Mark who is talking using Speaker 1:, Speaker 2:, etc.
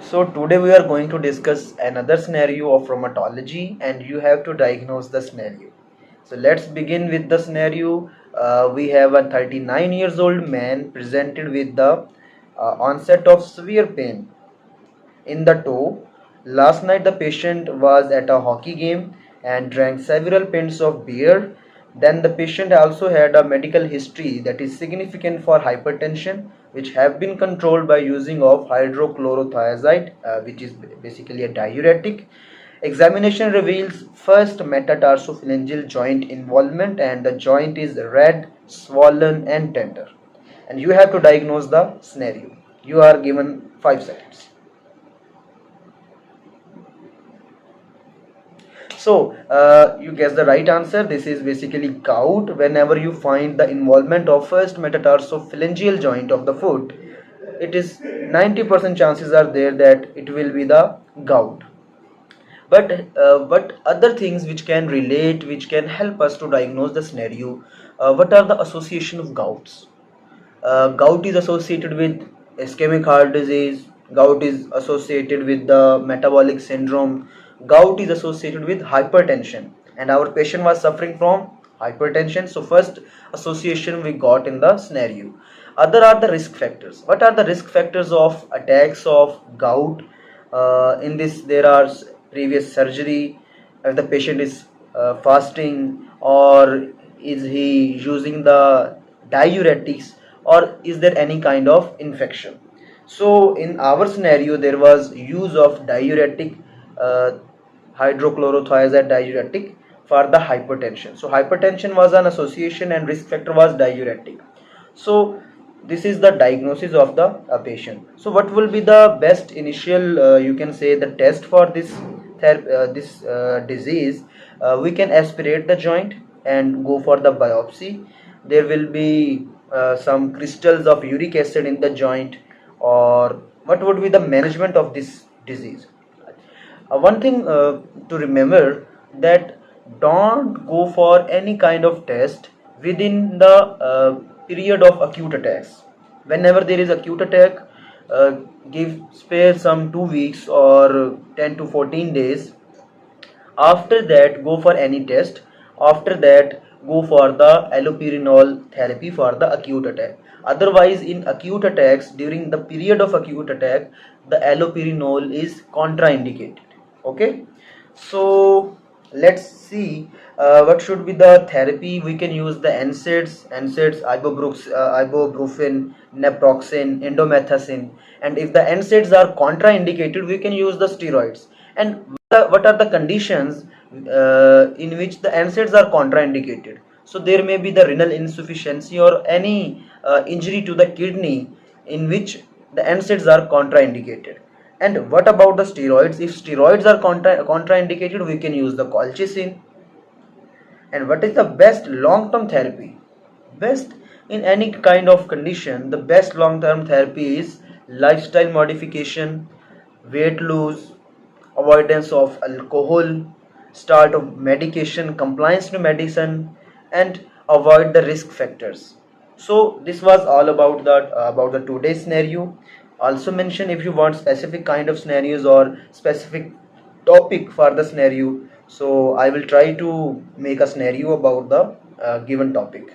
Speaker 1: So today we are going to discuss another scenario of rheumatology, and you have to diagnose the scenario. So let's begin with the scenario. We have a 39 years old man presented with the onset of severe pain in the toe. Last night the patient was at a hockey game and drank several pints of beer. Then the patient also had a medical history that is significant for hypertension, which have been controlled by using of hydrochlorothiazide, which is basically a diuretic. Examination reveals first metatarsophalangeal joint involvement, and the joint is red, swollen and tender. And you have to diagnose the scenario. You are given 5 seconds. So you guess the right answer. This is basically gout. Whenever you find the involvement of first metatarsophalangeal joint of the foot, it is 90% chances are there that it will be the gout. But other things which can relate, which can help us to diagnose the scenario. What are the association of gouts? Gout is associated with ischemic heart disease. Gout is associated with the metabolic syndrome. Gout is associated with hypertension, and our patient was suffering from hypertension. So first association we got in the scenario. Other are the risk factors. What are the risk factors of attacks of gout? In this there are previous surgery, if the patient is fasting, or is he using the diuretics, or is there any kind of infection. So in our scenario there was use of diuretic, uh, hydrochlorothiazide diuretic for the hypertension. So hypertension was an association and risk factor was diuretic. So this is the diagnosis of the patient. So what will be the best initial, you can say, the test for this disease? We can aspirate the joint and go for the biopsy. There will be some crystals of uric acid in the joint. Or what would be the management of this disease? One thing to remember, that don't go for any kind of test within the period of acute attacks. Whenever there is acute attack, uh, give spare some 2 weeks or 10 to 14 days. After that go for any test. After that go for the allopurinol therapy for the acute attack. Otherwise, in acute attacks, during the period of acute attack, the allopurinol is contraindicated. Okay, so let's see what should be the therapy. We can use the NSAIDs, ibuprofen, naproxen, indomethacin. And if the NSAIDs are contraindicated, we can use the steroids. And what are the conditions in which the NSAIDs are contraindicated? So there may be the renal insufficiency or any injury to the kidney in which the NSAIDs are contraindicated. And what about the steroids? If steroids are contraindicated, we can use the colchicine. And what is the best long-term therapy? Best in any kind of condition, the best long-term therapy is lifestyle modification, weight loss, avoidance of alcohol, start of medication, compliance to medicine, and avoid the risk factors. So this was all about the today's scenario. Also mention if you want specific kind of scenarios or specific topic for the scenario. So I will try to make a scenario about the given topic.